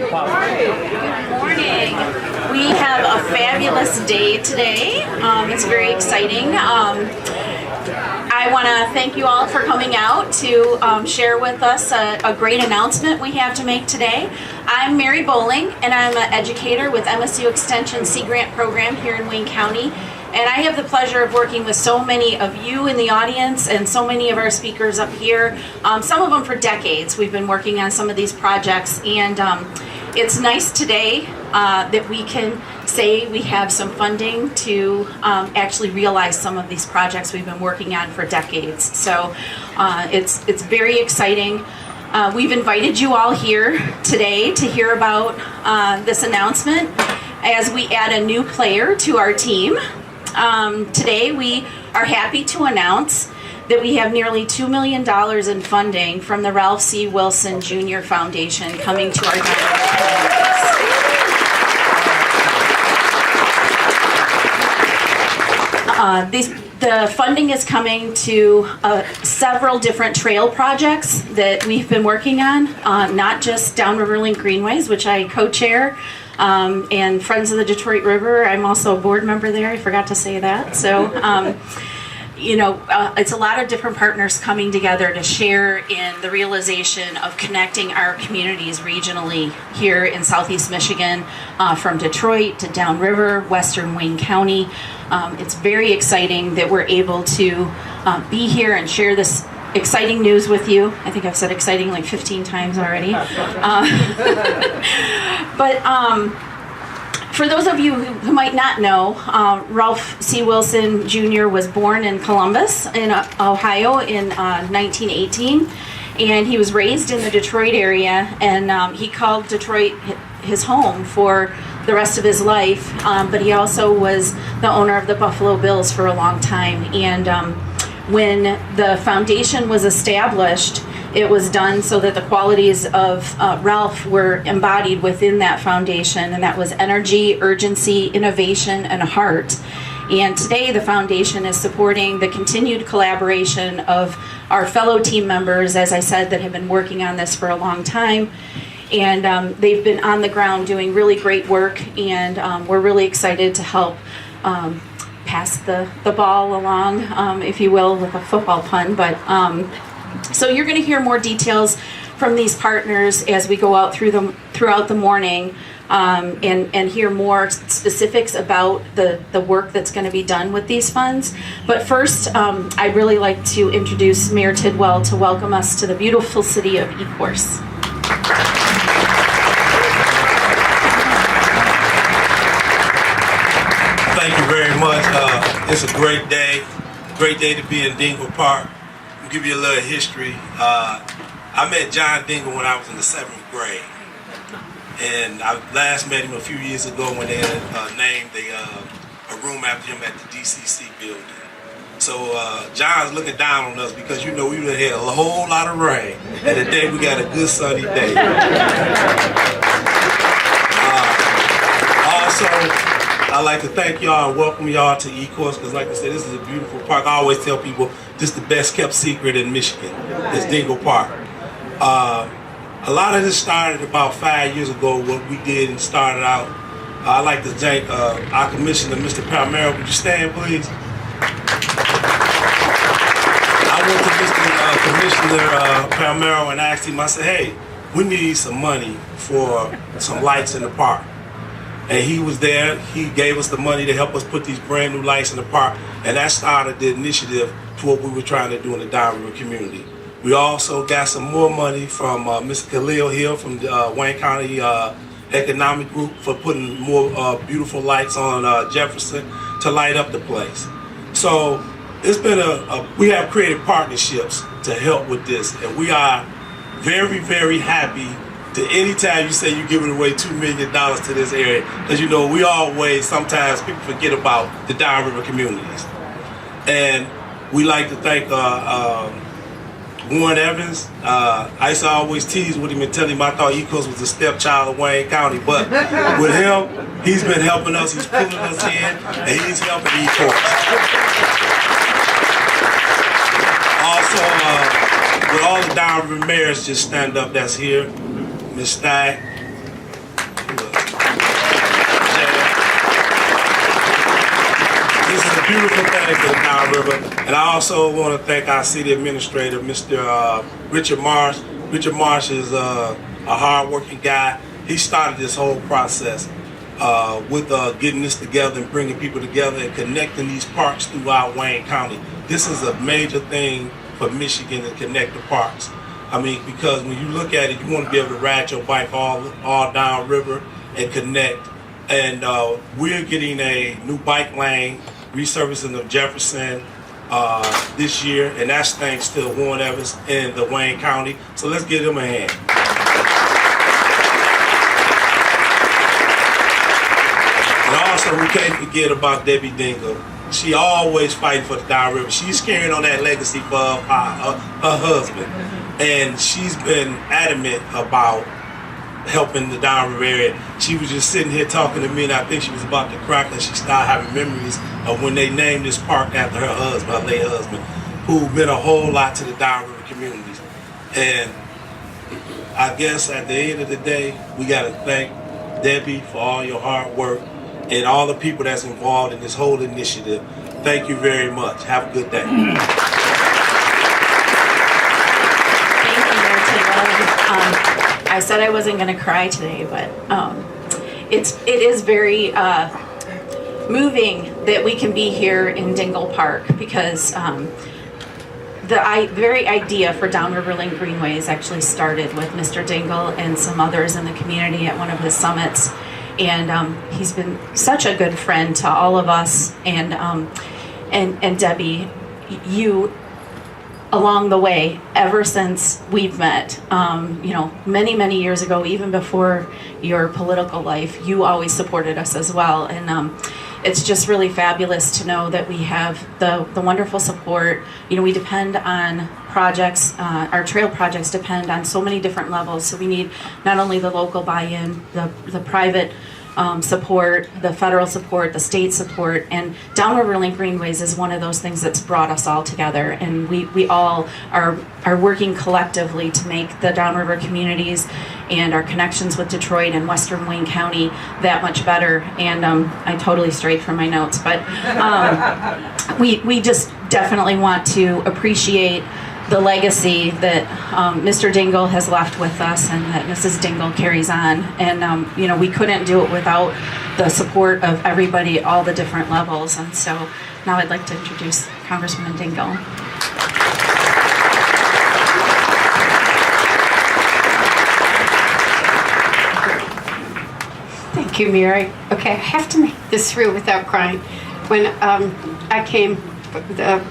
Good morning. We have a fabulous day today. It's very exciting. I want to thank you all for coming out to share with us a great announcement we have to make today. I'm Mary Bowling, and I'm an educator with MSU Extension Sea Grant Program here in Wayne County. And I have the pleasure of working with so many of you in the audience and so many of our speakers up here. Some of them for decades. We've been working on some of these projects, and it's nice today that we can say we have some funding to actually realize some of these projects we've been working on for decades. So it's very exciting. We've invited you all here today to hear about this announcement as we add a new player to our team. Today we are happy to announce that we have nearly $2 million in funding from the Ralph C. Wilson Jr. Foundation coming to our communities. The funding is coming to several different trail projects that we've been working on, not just Downriver Linked Greenways, which I co-chair, and Friends of the Detroit River. I'm also a board member there. I forgot to say that. So, it's a lot of different partners coming together to share in the realization of connecting our communities regionally here in Southeast Michigan, from Detroit to Downriver, Western Wayne County. It's very exciting that we're able to be here and share this exciting news with you. I think I've said exciting like 15 times already. But for those of you who might not know, Ralph C. Wilson Jr. was born in Columbus, in Ohio in 1918, and he was raised in the Detroit area, and he called Detroit his home for the rest of his life, but he also was the owner of the Buffalo Bills for a long time. And when the foundation was established, it was done so that the qualities of Ralph were embodied within that foundation, and that was energy, urgency, innovation, and heart. And today the foundation is supporting the continued collaboration of our fellow team members, as I said, that have been working on this for a long time. And they've been on the ground doing really great work, and we're really excited to help pass the ball along, if you will, with a football pun. But so you're going to hear more details from these partners as we go out throughout the morning, and hear more specifics about the work that's going to be done with these funds. But first, I'd really like to introduce Mayor Tidwell to welcome us to the beautiful city of Ecorse. Thank you very much. It's a great day to be in Dingell Park. I'll give you a little history. I met John Dingell when I was in the 7th grade. And I last met him a few years ago when they named a room after him at the DCC building. So John's looking down on us because, we would have had a whole lot of rain. And today we got a good sunny day. Also, I'd like to thank y'all and welcome y'all to Ecorse, because like I said, this is a beautiful park. I always tell people this is the best kept secret in Michigan, is Dingell Park. A lot of this started about 5 years ago, what we did and started out. I'd like to thank our commissioner, Mr. Palmero. Would you stand, please? I went to Mr. Commissioner Palmero and asked him, I said, hey, we need some money for some lights in the park. And he was there. He gave us the money to help us put these brand new lights in the park, and that started the initiative to what we were trying to do in the Downriver community. We also got some more money from Mr. Khalil Hill from the Wayne County Economic Group for putting more beautiful lights on Jefferson to light up the place. So it's been we have created partnerships to help with this, and we are very, very happy to anytime you say you're giving away $2 million to this area, because we always, sometimes people forget about the Downriver communities. And we like to thank Warren Evans. I used to always tease with him and tell him I thought Ecorse was a stepchild of Wayne County, but with him, he's been helping us, he's pulling us in, and he's helping Ecorse. Also, with all the Downriver mayors just stand up that's here, Ms. Stack, beautiful thing for the Downriver. And I also want to thank our city administrator, Mr. Richard Marsh. Richard Marsh is a hard-working guy. He started this whole process with getting this together and bringing people together and connecting these parks throughout Wayne County. This is a major thing for Michigan to connect the parks. I mean, because when you look at it, you want to be able to ride your bike all downriver and connect. And we're getting a new bike lane, resurfacing of Jefferson this year, and that's thanks to Warren Evans in the Wayne County. So let's give them a hand. And also, we can't forget about Debbie Dingell. She always fighting for the Downriver. She's carrying on that legacy for her husband, and she's been adamant about helping the Downriver area. She was just sitting here talking to me, and I think she was about to cry because she started having memories of when they named this park after her husband, her late husband, who meant a whole lot to the Downriver communities. And I guess at the end of the day, we got to thank Debbie for all your hard work and all the people that's involved in this whole initiative. Thank you very much. Have a good day. Thank you, Mayor Taylor. I said I wasn't going to cry today, but it is very moving that we can be here in Dingell Park, because the very idea for Downriver Linked Greenways actually started with Mr. Dingell and some others in the community at one of his summits. And he's been such a good friend to all of us, and Debbie, you along the way, ever since we've met, many years ago, even before your political life, you always supported us as well. And it's just really fabulous to know that we have the wonderful support. We depend on projects, our trail projects depend on so many different levels. So we need not only the local buy-in, the private support, the federal support, the state support, and Downriver Linked Greenways is one of those things that's brought us all together, and we all are working collectively to make the Downriver communities and our connections with Detroit and Western Wayne County that much better. And I totally strayed from my notes, but we just definitely want to appreciate the legacy that Mr. Dingell has left with us and that Mrs. Dingell carries on. And, we couldn't do it without the support of everybody at all the different levels. And so now I'd like to introduce Congresswoman Dingell. Thank you, Mary. Okay, I have to make this through without crying. When I came, the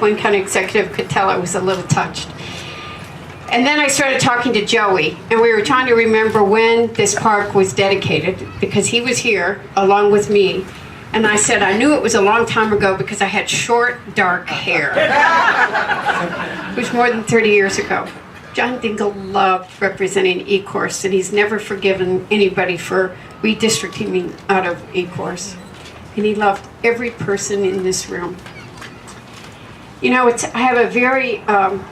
Wayne County executive could tell I was a little touched. And then I started talking to Joey, and we were trying to remember when this park was dedicated, because he was here along with me. And I said I knew it was a long time ago because I had short, dark hair. It was more than 30 years ago. John Dingell loved representing Ecorse, and he's never forgiven anybody for redistricting me out of Ecorse. And he loved every person in this room. I have a very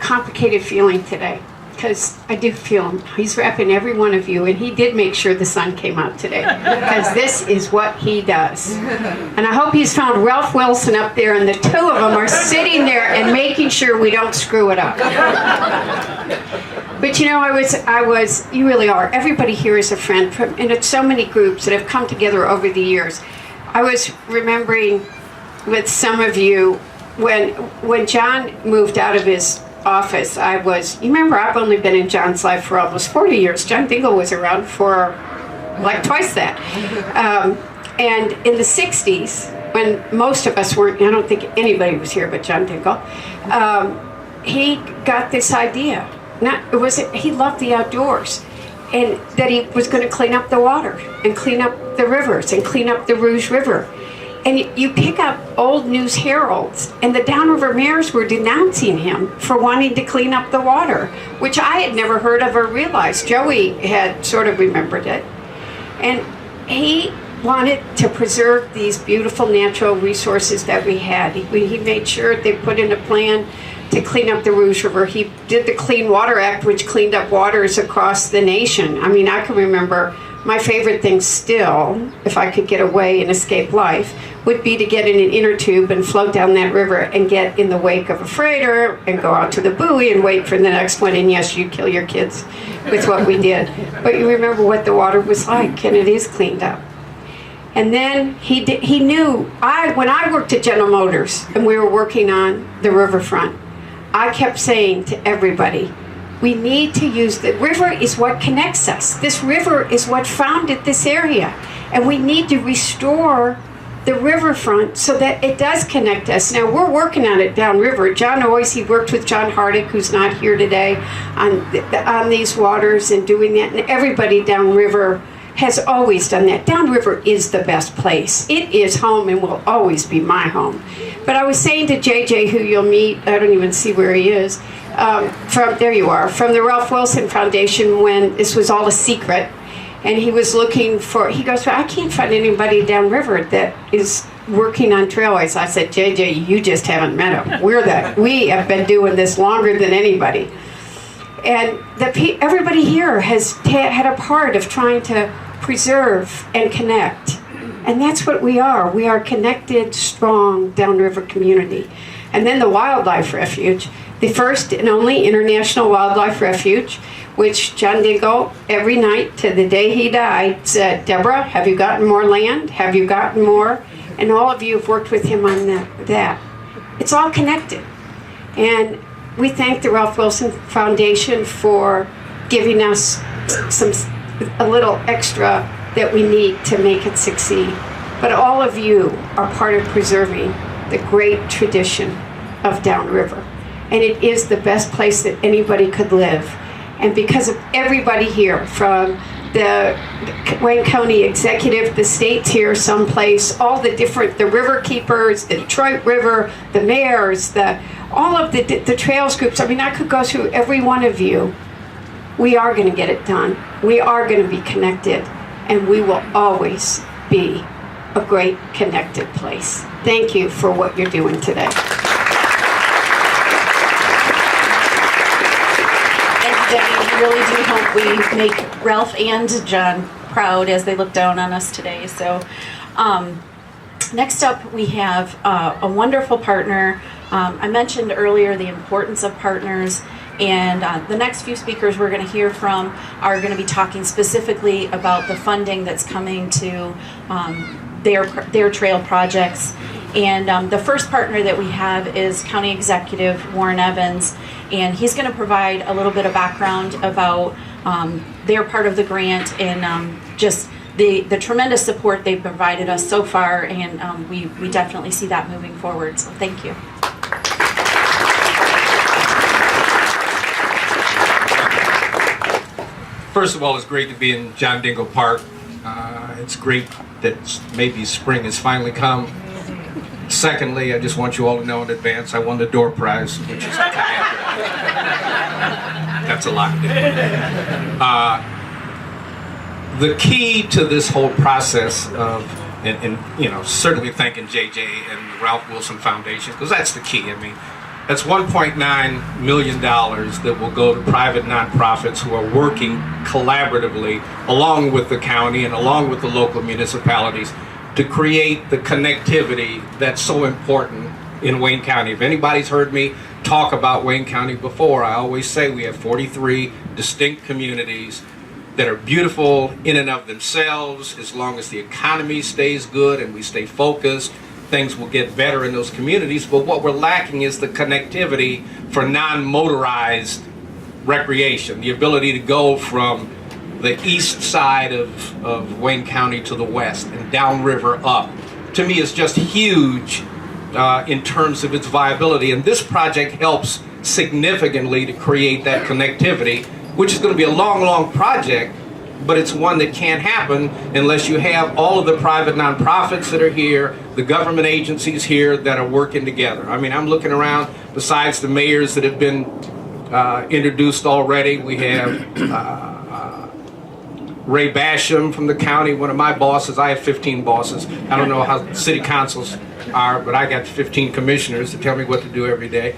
complicated feeling today, because I do feel him. He's wrapping every one of you, and he did make sure the sun came out today, because this is what he does. And I hope he's found Ralph Wilson up there, and the two of them are sitting there and making sure we don't screw it up. But I was, you really are. Everybody here is a friend, and it's so many groups that have come together over the years. I was remembering with some of you, when John moved out of his office, you remember, I've only been in John's life for almost 40 years. John Dingell was around for like twice that. And in the 60s, when most of us weren't, I don't think anybody was here but John Dingell, he got this idea. He loved the outdoors, and that he was going to clean up the water and clean up the rivers and clean up the Rouge River. And you pick up old news heralds, and the Downriver mayors were denouncing him for wanting to clean up the water, which I had never heard of or realized. Joey had sort of remembered it. And he wanted to preserve these beautiful natural resources that we had. He made sure they put in a plan to clean up the Rouge River. He did the Clean Water Act, which cleaned up waters across the nation. I mean, I can remember my favorite thing still, if I could get away and escape life, would be to get in an inner tube and float down that river and get in the wake of a freighter and go out to the buoy and wait for the next one. And yes, you kill your kids with what we did. But you remember what the water was like, and it is cleaned up. And then he knew, when I worked at General Motors and we were working on the riverfront, I kept saying to everybody, we need to use the river is what connects us. This river is what founded this area. And we need to restore the riverfront so that it does connect us. Now, we're working on it downriver. John he worked with John Hardick, who's not here today, on these waters and doing that. And everybody downriver has always done that. Downriver is the best place. It is home and will always be my home. But I was saying to JJ, who you'll meet, I don't even see where he is, there you are, from the Ralph Wilson Foundation when this was all a secret. And he was looking for, he goes, I can't find anybody downriver that is working on trailways. I said, JJ, you just haven't met him. We have been doing this longer than anybody. And everybody here has had a part of trying to preserve and connect. And that's what we are. We are connected, strong, downriver community. And then the Wildlife Refuge, the first and only international wildlife refuge, which John Dingell, every night to the day he died, said, Deborah, have you gotten more land? Have you gotten more? And all of you have worked with him on that. It's all connected. And we thank the Ralph Wilson Foundation for giving us a little extra that we need to make it succeed. But all of you are part of preserving the great tradition of downriver. And it is the best place that anybody could live. And because of everybody here, from the Wayne County Executive, the state's here someplace, all the river keepers, the Detroit River, the mayors, all of the trails groups. I mean, I could go through every one of you. We are going to get it done. We are going to be connected, and we will always be a great connected place. Thank you for what you're doing today. Debbie, we really do hope we make Ralph and John proud as they look down on us today. So next up we have a wonderful partner. I mentioned earlier the importance of partners, and the next few speakers we're going to hear from are going to be talking specifically about the funding that's coming to their trail projects. And the first partner that we have is County Executive Warren Evans, and he's going to provide a little bit of background about their part of the grant and just the tremendous support they've provided us so far, and we definitely see that moving forward. So thank you. First of all, it's great to be in John Dingell Park. It's great that maybe spring has finally come. Secondly, I just want you all to know in advance I won the door prize, which is a kayak. That's a lot. The key to this whole process of, and you know, certainly thanking JJ and the Ralph Wilson Foundation, because that's the key. I mean, that's $1.9 million that will go to private nonprofits who are working collaboratively along with the county and along with the local municipalities to create the connectivity that's so important in Wayne County. If anybody's heard me talk about Wayne County before, I always say we have 43 distinct communities that are beautiful in and of themselves. As long as the economy stays good and we stay focused, things will get better in those communities. But what we're lacking is the connectivity for non-motorized recreation, the ability to go from the east side of Wayne County to the west and downriver up. To me, it's just huge in terms of its viability. And this project helps significantly to create that connectivity, which is going to be a long, long project, but it's one that can't happen unless you have all of the private nonprofits that are here, the government agencies here that are working together. I mean, I'm looking around, besides the mayors that have been introduced already, we have Ray Basham from the county, one of my bosses. I have 15 bosses. I don't know how city councils are, but I got 15 commissioners to tell me what to do every day.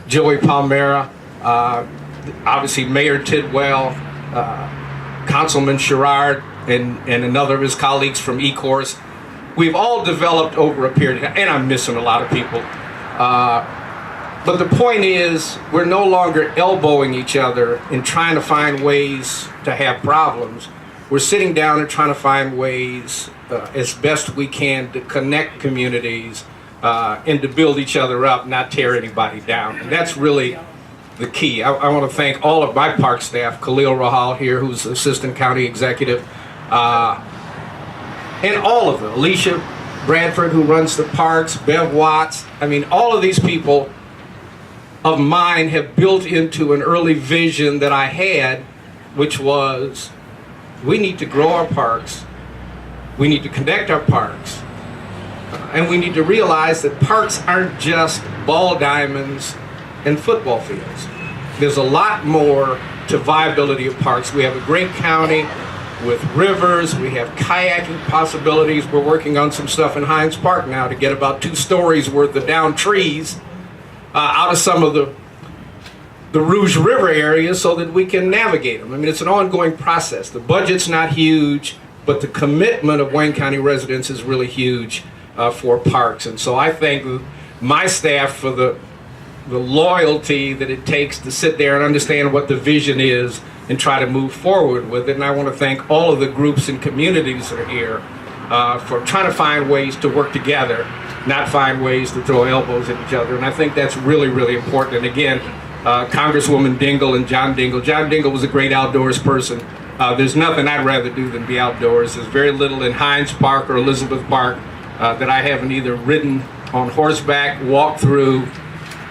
Joey Palmera, obviously Mayor Tidwell, Councilman Sherrard, and another of his colleagues from Ecorse. We've all developed over a period, and I'm missing a lot of people. But the point is, we're no longer elbowing each other and trying to find ways to have problems. We're sitting down and trying to find ways as best we can to connect communities and to build each other up, not tear anybody down. And that's really the key. I want to thank all of my park staff, Khalil Rahal here, who's Assistant County Executive, and all of them, Alicia Bradford, who runs the parks, Bev Watts. I mean, all of these people of mine have built into an early vision that I had, which was we need to grow our parks, we need to connect our parks, and we need to realize that parks aren't just ball diamonds and football fields. There's a lot more to viability of parks. We have a great county with rivers, we have kayaking possibilities. We're working on some stuff in Hines Park now to get about 2 stories worth of downed trees out of some of the Rouge River areas so that we can navigate them. I mean, it's an ongoing process. The budget's not huge, but the commitment of Wayne County residents is really huge for parks. And so I thank my staff for the loyalty that it takes to sit there and understand what the vision is and try to move forward with it. And I want to thank all of the groups and communities that are here for trying to find ways to work together, not find ways to throw elbows at each other. And I think that's really, really important. And again, Congresswoman Dingell and John Dingell. John Dingell was a great outdoors person. There's nothing I'd rather do than be outdoors. There's very little in Hines Park or Elizabeth Park that I haven't either ridden on horseback, walked through,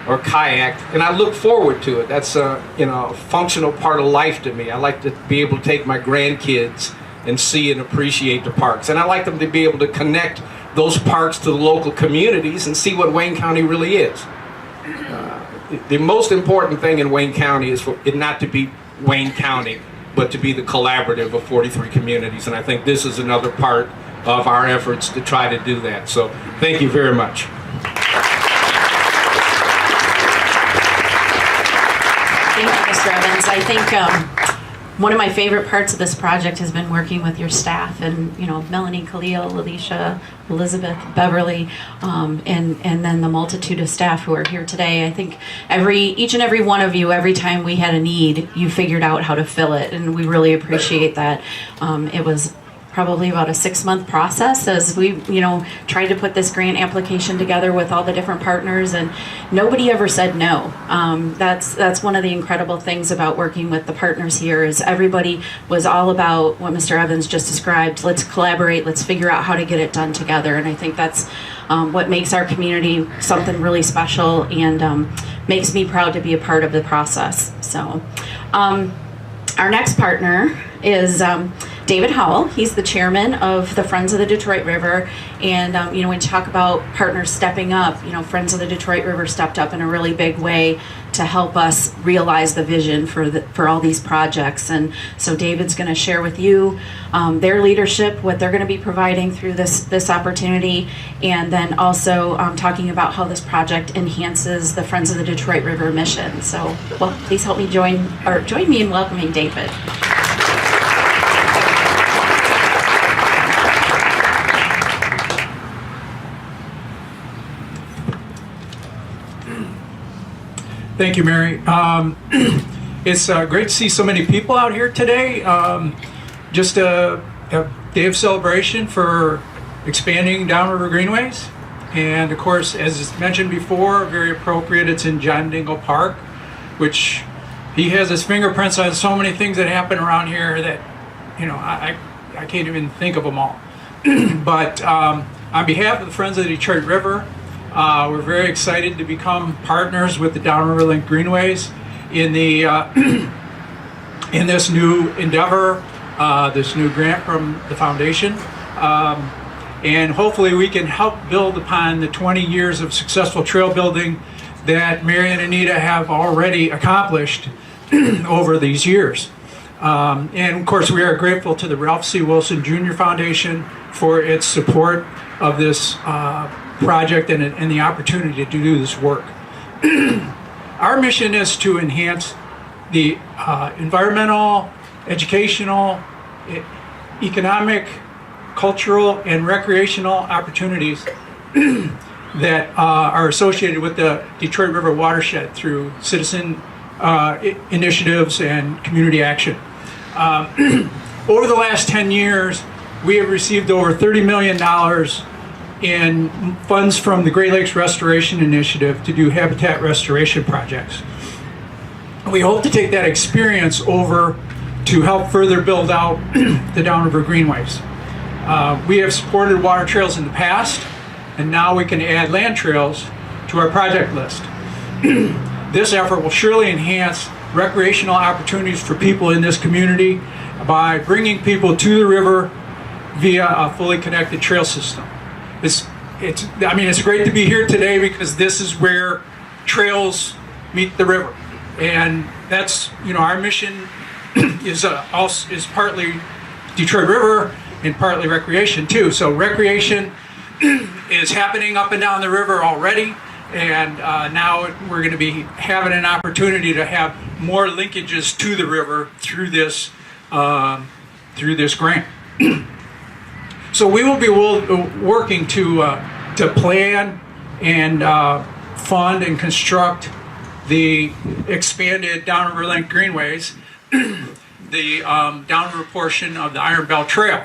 or kayaked, and I look forward to it. That's a functional part of life to me. I like to be able to take my grandkids and see and appreciate the parks, and I like them to be able to connect those parks to the local communities and see what Wayne County really is. The most important thing in Wayne County is for it not to be Wayne County, but to be the collaborative of 43 communities, and I think this is another part of our efforts to try to do that. So thank you very much. Thank you, Mr. Evans. I think one of my favorite parts of this project has been working with your staff, and Melanie, Khalil, Alicia, Elizabeth, Beverly, and then the multitude of staff who are here today. I think each and every one of you, every time we had a need, you figured out how to fill it, and we really appreciate that. It was probably about a 6-month process as we, tried to put this grant application together with all the different partners, and nobody ever said no. That's one of the incredible things about working with the partners here is everybody was all about what Mr. Evans just described. Let's collaborate, let's figure out how to get it done together, and I think that's what makes our community something really special and makes me proud to be a part of the process. So our next partner is David Howell. He's the chairman of the Friends of the Detroit River, and when you talk about partners stepping up, Friends of the Detroit River stepped up in a really big way to help us realize the vision for all these projects. And so David's going to share with you their leadership, what they're going to be providing through this opportunity, and then also talking about how this project enhances the Friends of the Detroit River mission. So, please help me join me in welcoming David. Thank you, Mary. It's great to see so many people out here today. Just a day of celebration for expanding Downriver Greenways. And of course, as mentioned before, very appropriate, it's in John Dingell Park, which he has his fingerprints on so many things that happen around here that, I can't even think of them all. But on behalf of the Friends of the Detroit River, we're very excited to become partners with the Downriver Linked Greenways in the in this new endeavor, this new grant from the foundation, and hopefully we can help build upon the 20 years of successful trail building that Mary and Anita have already accomplished over these years. And of course, we are grateful to the Ralph C. Wilson Jr. Foundation for its support of this project and the opportunity to do this work. Our mission is to enhance the environmental, educational, economic, cultural, and recreational opportunities that are associated with the Detroit River watershed through citizen initiatives and community action. Over the last 10 years, we have received over $30 million in funds from the Great Lakes Restoration Initiative to do habitat restoration projects. We hope to take that experience over to help further build out the Downriver Greenways. We have supported water trails in the past, and now we can add land trails to our project list. This effort will surely enhance recreational opportunities for people in this community by bringing people to the river via a fully connected trail system. It's great to be here today because this is where trails meet the river, and that's our mission is partly Detroit River and partly recreation too. So recreation is happening up and down the river already, and now we're going to be having an opportunity to have more linkages to the river through this grant. So we will be working to plan and fund and construct the expanded Downriver Linked Greenways, the downriver portion of the Iron Belt Trail.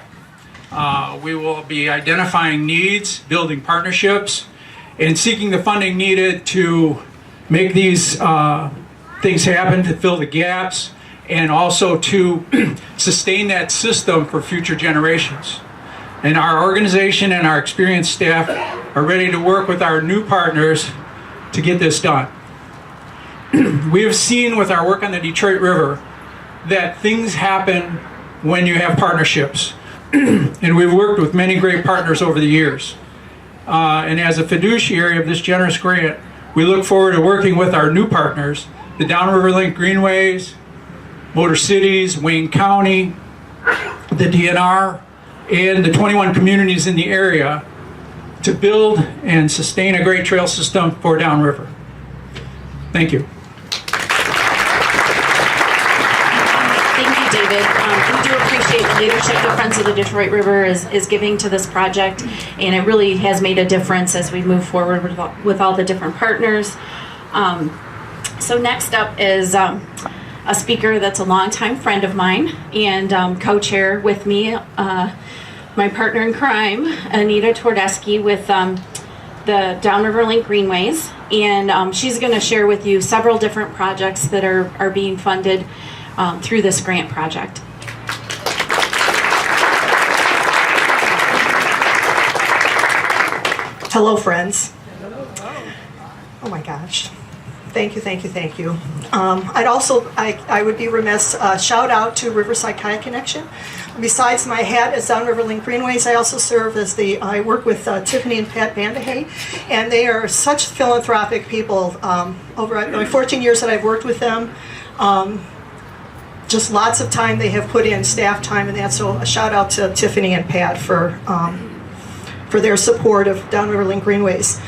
We will be identifying needs, building partnerships, and seeking the funding needed to make these things happen, to fill the gaps, and also to sustain that system for future generations. And our organization and our experienced staff are ready to work with our new partners to get this done. We have seen with our work on the Detroit River that things happen when you have partnerships. And we've worked with many great partners over the years. And as a fiduciary of this generous grant, we look forward to working with our new partners, the Downriver Linked Greenways, MotorCities, Wayne County, the DNR, and the 21 communities in the area to build and sustain a great trail system for Downriver. Thank you. Thank you, David. We do appreciate the leadership the Friends of the Detroit River is giving to this project, and it really has made a difference as we move forward with all the different partners. So next up is a speaker that's a longtime friend of mine and co-chair with me, my partner in crime, Anita Twardesky, with the Downriver Linked Greenways, and she's going to share with you several different projects that are being funded through this grant project. Hello, friends. Oh my gosh. Thank you, thank you, thank you. I would be remiss, shout out to Riverside Kayak Connection. Besides my hat as Downriver Linked Greenways, I also serve as I work with Tiffany and Pat Bandahay, and they are such philanthropic people. Over my 14 years that I've worked with them, just lots of time they have put in, staff time and that, so a shout out to Tiffany and Pat for their support of Downriver Linked Greenways.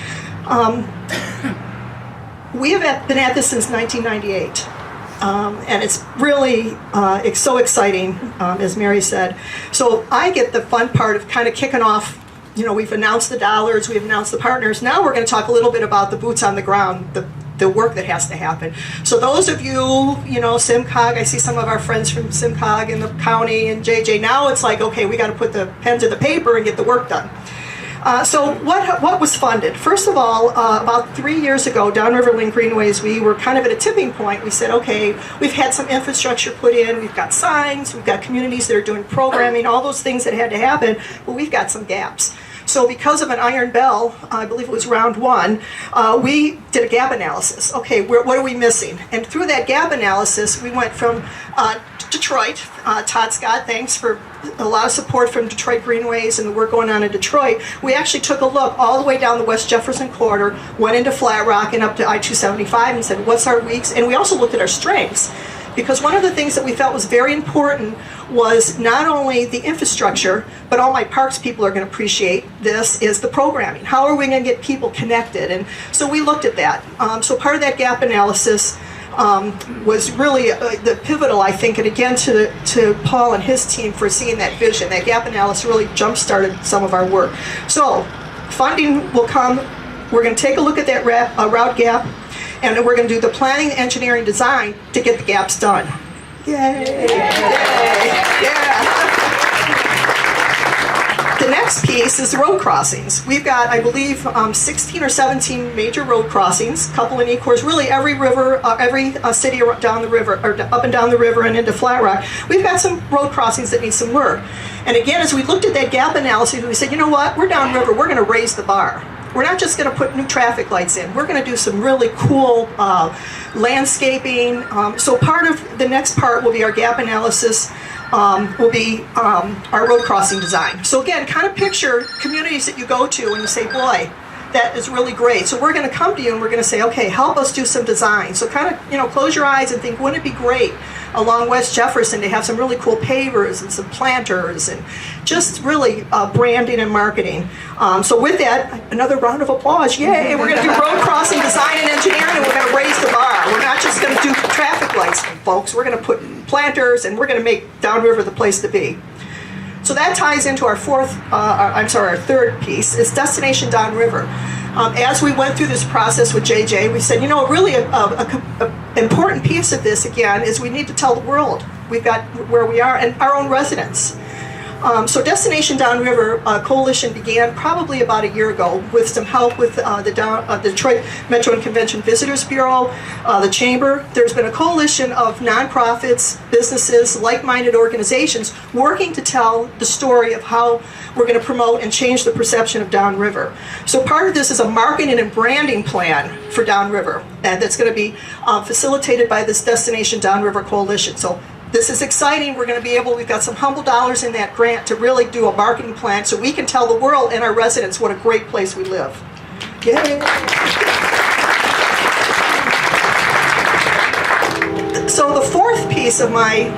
We have been at this since 1998, and it's really it's so exciting, as Mary said. So I get the fun part of kind of kicking off. We've announced the dollars, we've announced the partners. Now we're going to talk a little bit about the boots on the ground, the work that has to happen. So those of you, SimCog, I see some of our friends from SimCog in the county and JJ. Now it's like, okay, we got to put the pen to the paper and get the work done. So what was funded? First of all, about 3 years ago, Downriver Linked Greenways, we were kind of at a tipping point. We said, okay, we've had some infrastructure put in, we've got signs, we've got communities that are doing programming, all those things that had to happen, but we've got some gaps. So because of an iron bell, I believe it was round one, we did a gap analysis. Okay, what are we missing? And through that gap analysis, we went from Detroit. Todd Scott, thanks for a lot of support from Detroit Greenways and the work going on in Detroit. We actually took a look all the way down the West Jefferson corridor, went into Flat Rock and up to I-275 and said, what's our weaks? And we also looked at our strengths. Because one of the things that we felt was very important was not only the infrastructure, but all my parks people are going to appreciate this, is the programming. How are we going to get people connected? And so we looked at that. So part of that gap analysis, was really the pivotal, I think, and again to Paul and his team for seeing that vision. That gap analysis really jump-started some of our work. So funding will come. We're going to take a look at that route gap, and then we're going to do the planning, engineering, design to get the gaps done. Yay! Yay! Yeah! The next piece is the road crossings. We've got, I believe, 16 or 17 major road crossings, a couple in Ecorse, really every river, every city down the river, or up and down the river and into Flat Rock. We've got some road crossings that need some work. And again, as we looked at that gap analysis, we said, you know what, we're downriver, we're going to raise the bar. We're not just going to put new traffic lights in. We're going to do some really cool landscaping. So part of the next part will be our gap analysis, will be our road crossing design. So again, kind of picture communities that you go to and you say, boy, that is really great. So we're going to come to you and we're going to say, okay, help us do some design. So kind of, close your eyes and think, wouldn't it be great along West Jefferson to have some really cool pavers and some planters and just really branding and marketing. So with that, another round of applause. Yay, we're going to do road crossing design and engineering, and we're going to raise the bar. We're not just going to do traffic lights, folks. We're going to put planters, and we're going to make Downriver the place to be. So that ties into our our third piece is Destination Downriver. As we went through this process with JJ, we said, really a important piece of this, again, is we need to tell the world we've got where we are and our own residents. So Destination Downriver Coalition began probably about a year ago with some help with the Detroit Metro and Convention Visitors Bureau, the Chamber. There's been a coalition of nonprofits, businesses, like-minded organizations working to tell the story of how we're going to promote and change the perception of Downriver. So part of this is a marketing and branding plan for Downriver, and that's going to be facilitated by this Destination Downriver Coalition. So this is exciting. We're going to be we've got some humble dollars in that grant to really do a marketing plan so we can tell the world and our residents what a great place we live. Yay! So the fourth piece of my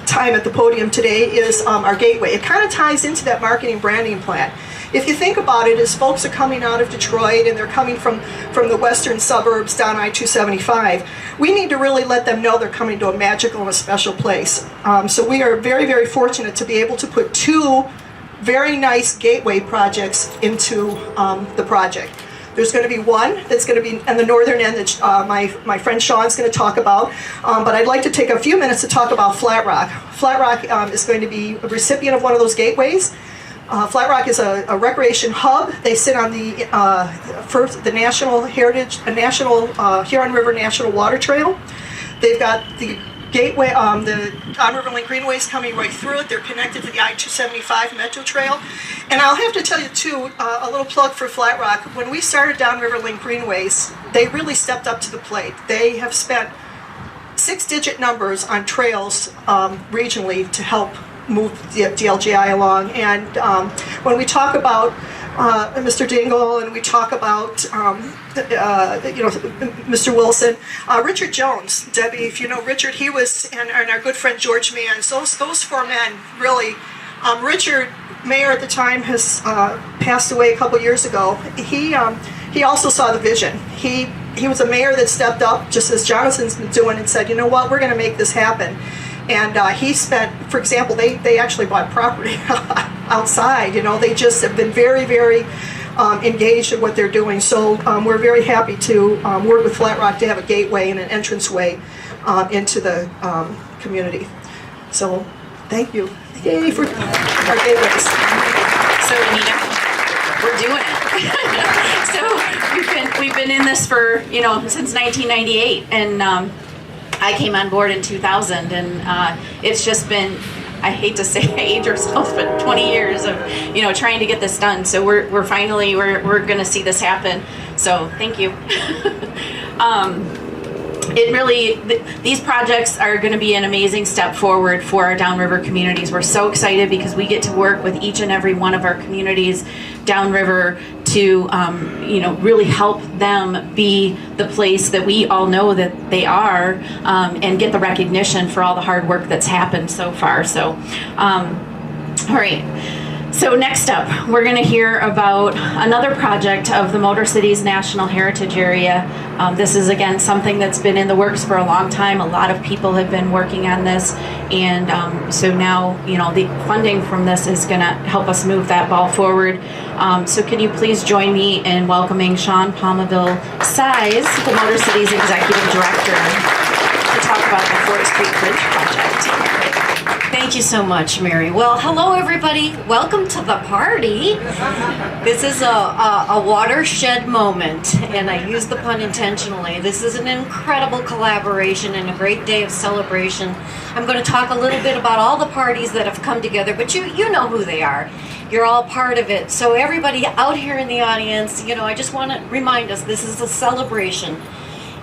time at the podium today is our gateway. It kind of ties into that marketing branding plan. If you think about it, as folks are coming out of Detroit and they're coming from the western suburbs down I-275, we need to really let them know they're coming to a magical and a special place. So we are very, very fortunate to be able to put two very nice gateway projects into the project. There's going to be one that's going to be on the northern end that my friend Sean's going to talk about, but I'd like to take a few minutes to talk about Flat Rock. Flat Rock is going to be a recipient of one of those gateways. Flat Rock is a recreation hub. They sit on the National Heritage, National Huron River National Water Trail. They've got the gateway, the Downriver Linked Greenways coming right through it. They're connected to the I-275 Metro Trail. And I'll have to tell you too, a little plug for Flat Rock. When we started Downriver Linked Greenways, they really stepped up to the plate. They have spent 6-digit numbers on trails regionally to help move the DLGI along. And when we talk about Mr. Dingell and we talk about Mr. Wilson, Richard Jones, Debbie, if you know Richard, he was, and our good friend George Mann. So those four men really. Richard, mayor at the time, has passed away a couple years ago. He also saw the vision. He was a mayor that stepped up, just as Jonathan's been doing, and said, you know what, we're going to make this happen. And he spent, for example, they actually bought property outside. They just have been very, very engaged in what they're doing. So we're very happy to work with Flat Rock to have a gateway and an entranceway into the community. So thank you. Yay for our gateways. So Anita, we're doing it. So we've been in this for since 1998, and I came on board in 2000, and it's just been, I hate to say age ourselves, but 20 years of trying to get this done. So we're finally going to see this happen. So thank you. These projects are going to be an amazing step forward for our downriver communities. We're so excited because we get to work with each and every one of our communities downriver to really help them be the place that we all know that they are, and get the recognition for all the hard work that's happened so far. So all right, So next up, we're going to hear about another project of the MotorCities National Heritage Area. This is, again, something that's been in the works for a long time. A lot of people have been working on this, and so now, the funding from this is going to help us move that ball forward. So can you please join me in welcoming Sean Palmaville Size, the MotorCities Executive Director, to talk about the Fort Street Bridge project. Thank you so much, Mary. Well, hello everybody. Welcome to the party. This is a watershed moment, and I use the pun intentionally. This is an incredible collaboration and a great day of celebration. I'm going to talk a little bit about all the parties that have come together, but you know who they are. You're all part of it. So everybody out here in the audience, I just want to remind us this is a celebration.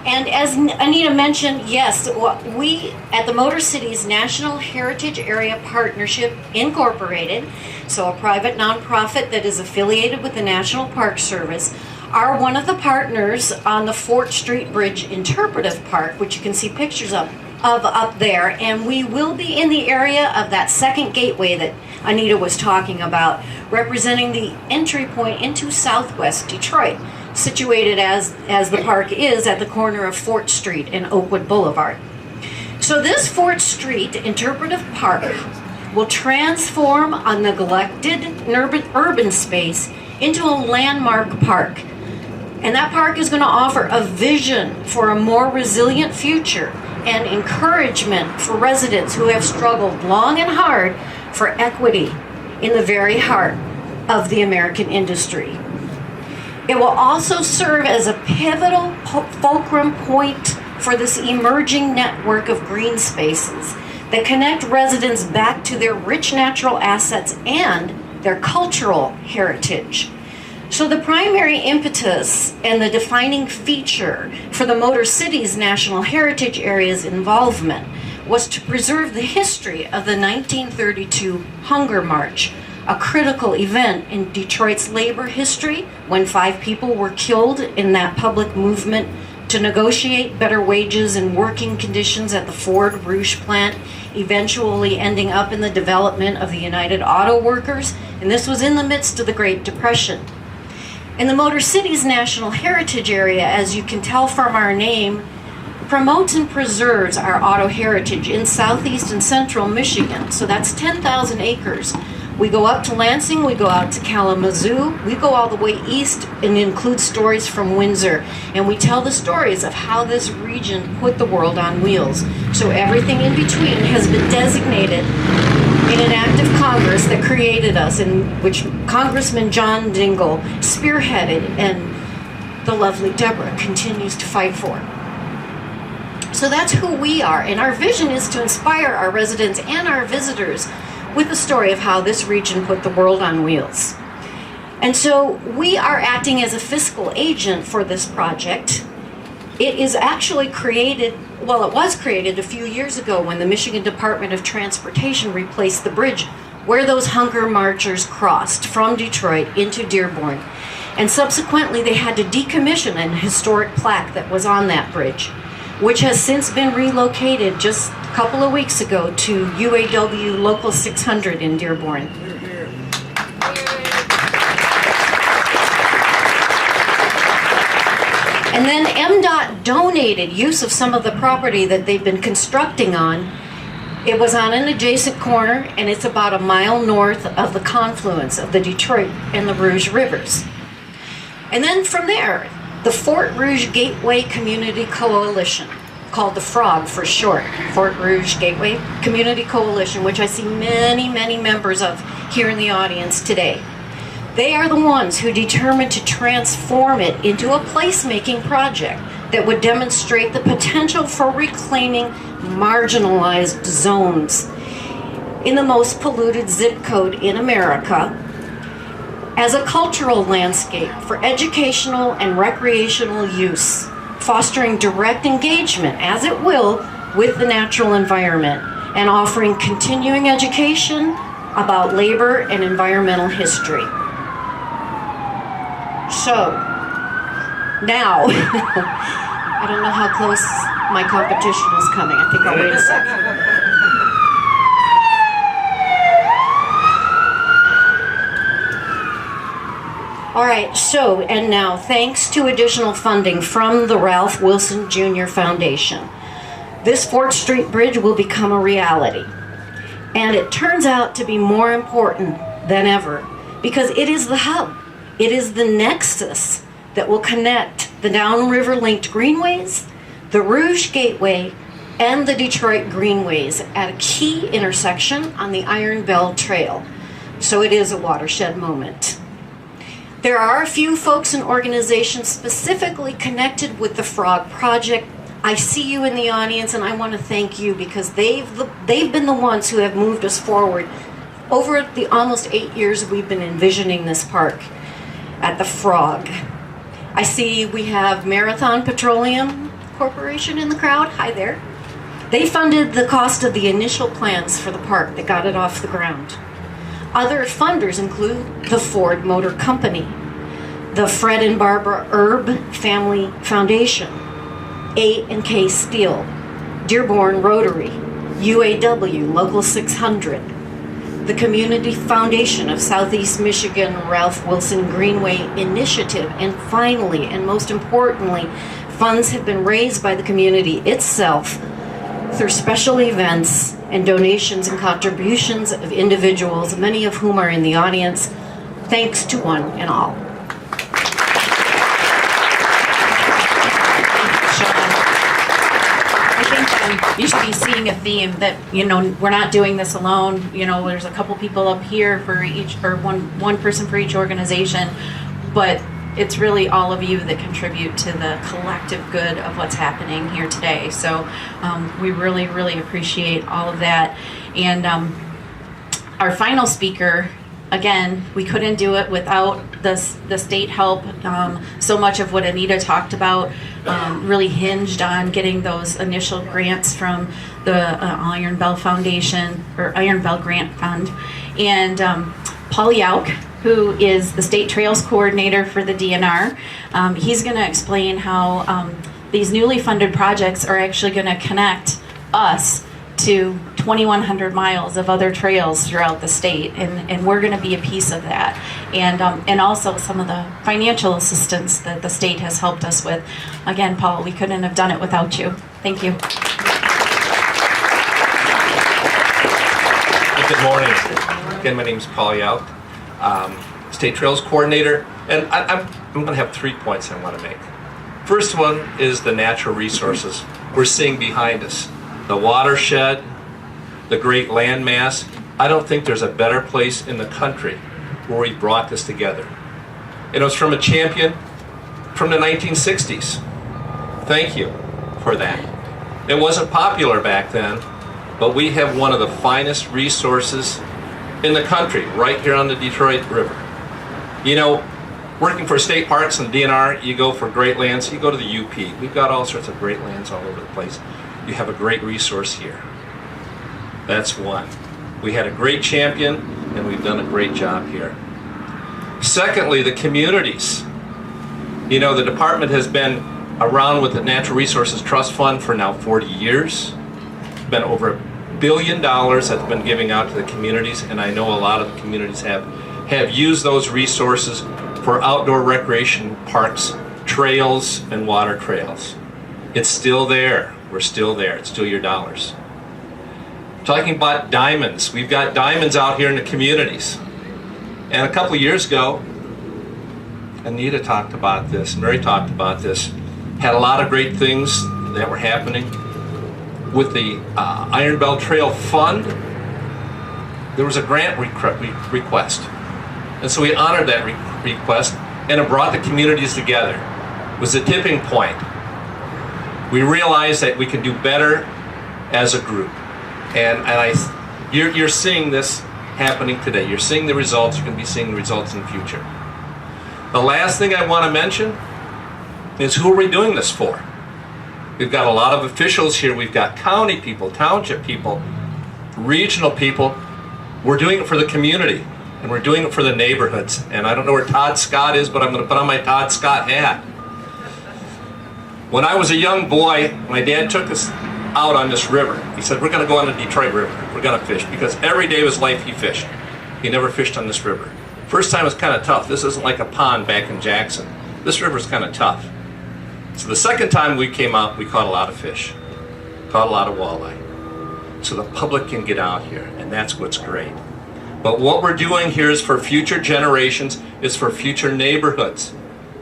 And as Anita mentioned, yes, we at the MotorCities National Heritage Area Partnership Incorporated, so a private nonprofit that is affiliated with the National Park Service, are one of the partners on the Fort Street Bridge Interpretive Park, which you can see pictures of up there. And we will be in the area of that second gateway that Anita was talking about, representing the entry point into Southwest Detroit, situated as the park is at the corner of Fort Street and Oakwood Boulevard. So this Fort Street Interpretive Park will transform a neglected urban space into a landmark park. And that park is going to offer a vision for a more resilient future and encouragement for residents who have struggled long and hard for equity in the very heart of the American industry. It will also serve as a pivotal fulcrum point for this emerging network of green spaces that connect residents back to their rich natural assets and their cultural heritage. So the primary impetus and the defining feature for the MotorCities National Heritage Area's involvement was to preserve the history of the 1932 Hunger March, a critical event in Detroit's labor history when 5 people were killed in that public movement to negotiate better wages and working conditions at the Ford Rouge plant, eventually ending up in the development of the United Auto Workers, and this was in the midst of the Great Depression. And the MotorCities National Heritage Area, as you can tell from our name, promotes and preserves our auto heritage in southeast and central Michigan. So that's 10,000 acres. We go up to Lansing, we go out to Kalamazoo, we go all the way east and include stories from Windsor. And we tell the stories of how this region put the world on wheels. So everything in between has been designated in an act of Congress that created us, in which Congressman John Dingell spearheaded and the lovely Deborah continues to fight for. So that's who we are, and our vision is to inspire our residents and our visitors with the story of how this region put the world on wheels. And so we are acting as a fiscal agent for this project. It is actually created, well, it was created a few years ago when the Michigan Department of Transportation replaced the bridge where those hunger marchers crossed from Detroit into Dearborn. And subsequently they had to decommission an historic plaque that was on that bridge, which has since been relocated just a couple of weeks ago to UAW Local 600 in Dearborn. And then MDOT donated use of some of the property that they've been constructing on. It was on an adjacent corner, and it's about a mile north of the confluence of the Detroit and the Rouge Rivers. And then from there, the Fort Rouge Gateway Community Coalition, called the FROG for short, Fort Rouge Gateway Community Coalition, which I see many, many members of here in the audience today. They are the ones who determined to transform it into a placemaking project that would demonstrate the potential for reclaiming marginalized zones in the most polluted zip code in America as a cultural landscape for educational and recreational use, fostering direct engagement, as it will, with the natural environment, and offering continuing education about labor and environmental history. So, now, I don't know how close my competition is coming. I think I'll wait a second. right, so, and now, thanks to additional funding from the Ralph Wilson Jr. Foundation, this 4th Street Bridge will become a reality. And it turns out to be more important than ever because it is the hub. It is the nexus that will connect the Downriver Linked Greenways, the Rouge Gateway, and the Detroit Greenways at a key intersection on the Iron Bell Trail. So it is a watershed moment. There are a few folks and organizations specifically connected with the Frog Project. I see you in the audience, and I want to thank you because they've been the ones who have moved us forward over the almost 8 years we've been envisioning this park at the Frog. I see we have Marathon Petroleum Corporation in the crowd. Hi there. They funded the cost of the initial plans for the park that got it off the ground. Other funders include the Ford Motor Company, the Fred and Barbara Erb Family Foundation, A&K Steel, Dearborn Rotary, UAW Local 600, the Community Foundation of Southeast Michigan Ralph Wilson Greenway Initiative, and finally, and most importantly, funds have been raised by the community itself through special events and donations and contributions of individuals, many of whom are in the audience. Thanks to one and all. You should be seeing a theme that, we're not doing this alone. There's a couple people up here for each, or one person for each organization, but it's really all of you that contribute to the collective good of what's happening here today. So we really, really appreciate all of that. And our final speaker, again, we couldn't do it without the state help. So much of what Anita talked about really hinged on getting those initial grants from the Iron Bell Foundation, or Iron Bell Grant Fund. And Paul Yauk, who is the State Trails Coordinator for the DNR, he's going to explain how these newly funded projects are actually going to connect us to 2,100 miles of other trails throughout the state, and we're going to be a piece of that, and also some of the financial assistance that the state has helped us with. Again, Paul, we couldn't have done it without you. Thank you. Good morning. Again, my name is Paul Yauk, State Trails Coordinator, and I'm going to have 3 points I want to make. First one is the natural resources we're seeing behind us. The watershed, the great landmass. I don't think there's a better place in the country where we brought this together. It was from a champion from the 1960s. Thank you for that. It wasn't popular back then, but we have one of the finest resources in the country right here on the Detroit River. Working for state parks and DNR, you go for great lands, you go to the UP. We've got all sorts of great lands all over the place. You have a great resource here. That's one. We had a great champion, and we've done a great job here. Secondly, the communities. The department has been around with the Natural Resources Trust Fund for now 40 years. It's been over $1 billion that's been giving out to the communities, and I know a lot of the communities have used those resources for outdoor recreation parks, trails, and water trails. It's still there. We're still there. It's still your dollars. Talking about diamonds. We've got diamonds out here in the communities. And a couple of years ago, Anita talked about this, Mary talked about this, had a lot of great things that were happening. With the Iron Bell Trail Fund, there was a grant request. And so we honored that request, and it brought the communities together. It was a tipping point. We realized that we can do better as a group. And you're seeing this happening today. You're seeing the results. You're going to be seeing the results in the future. The last thing I want to mention is who are we doing this for? We've got a lot of officials here. We've got county people, township people, regional people. We're doing it for the community, and we're doing it for the neighborhoods. And I don't know where Todd Scott is, but I'm going to put on my Todd Scott hat. When I was a young boy, my dad took us out on this river. He said, we're going to go on the Detroit River. We're going to fish, because every day of his life he fished. He never fished on this river. First time was kind of tough. This isn't like a pond back in Jackson. This river's kind of tough. So the second time we came out, we caught a lot of fish, caught a lot of walleye. So the public can get out here, and that's what's great. But what we're doing here is for future generations, it's for future neighborhoods.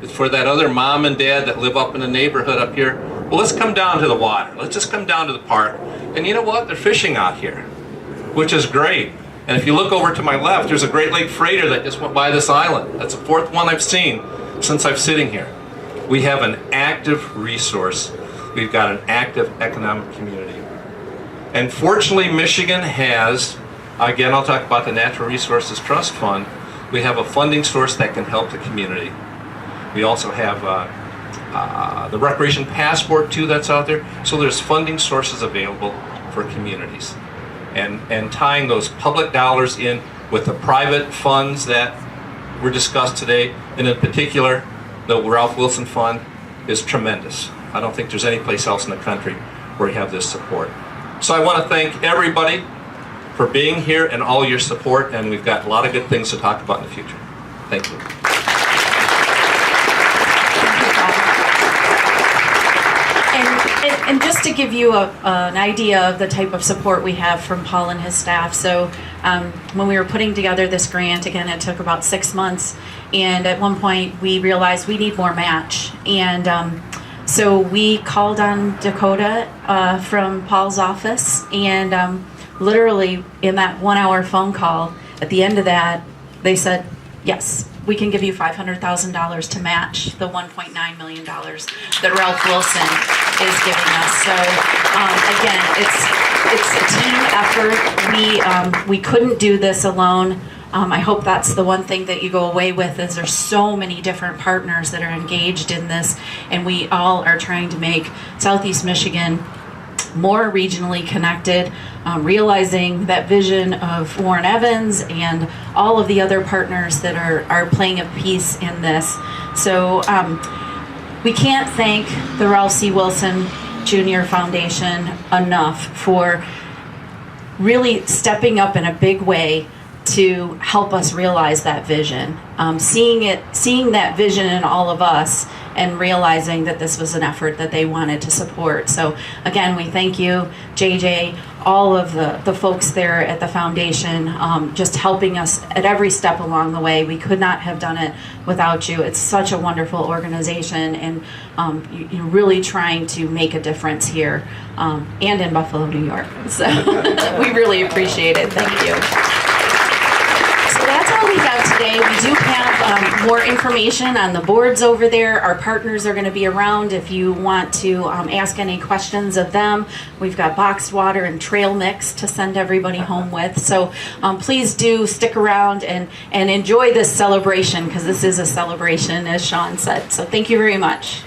It's for that other mom and dad that live up in the neighborhood up here. Well, let's come down to the water. Let's just come down to the park. And you know what? They're fishing out here, which is great. And if you look over to my left, there's a Great Lake freighter that just went by this island. That's the fourth one I've seen since I'm sitting here. We have an active resource. We've got an active economic community. And fortunately, Michigan has, again, I'll talk about the Natural Resources Trust Fund. We have a funding source that can help the community. We also have the Recreation Passport, too, that's out there. So there's funding sources available for communities. And tying those public dollars in with the private funds that were discussed today, and in particular, the Ralph Wilson Fund, is tremendous. I don't think there's any place else in the country where we have this support. So I want to thank everybody for being here and all your support, and we've got a lot of good things to talk about in the future. Thank you. And just to give you an idea of the type of support we have from Paul and his staff, so when we were putting together this grant, again, it took about 6 months, and at one point we realized we need more match, and so we called on Dakota from Paul's office, and literally in that 1 hour phone call, at the end of that, they said, yes, we can give you $500,000 to match the $1.9 million that Ralph Wilson is giving us. So again, it's a team effort. We couldn't do this alone. I hope that's the one thing that you go away with, is there's so many different partners that are engaged in this, and we all are trying to make Southeast Michigan more regionally connected, realizing that vision of Warren Evans and all of the other partners that are playing a piece in this. So we can't thank the Ralph C. Wilson Jr. Foundation enough for really stepping up in a big way to help us realize that vision. Seeing that vision in all of us, and realizing that this was an effort that they wanted to support. So again, we thank you, JJ, all of the folks there at the foundation, just helping us at every step along the way. We could not have done it without you. It's such a wonderful organization, and you're really trying to make a difference here, and in Buffalo, New York. So we really appreciate it. Thank you. So that's all we have today. We do have more information on the boards over there. Our partners are going to be around if you want to ask any questions of them. We've got boxed water and trail mix to send everybody home with. So please do stick around and enjoy this celebration, because this is a celebration, as Sean said. So thank you very much.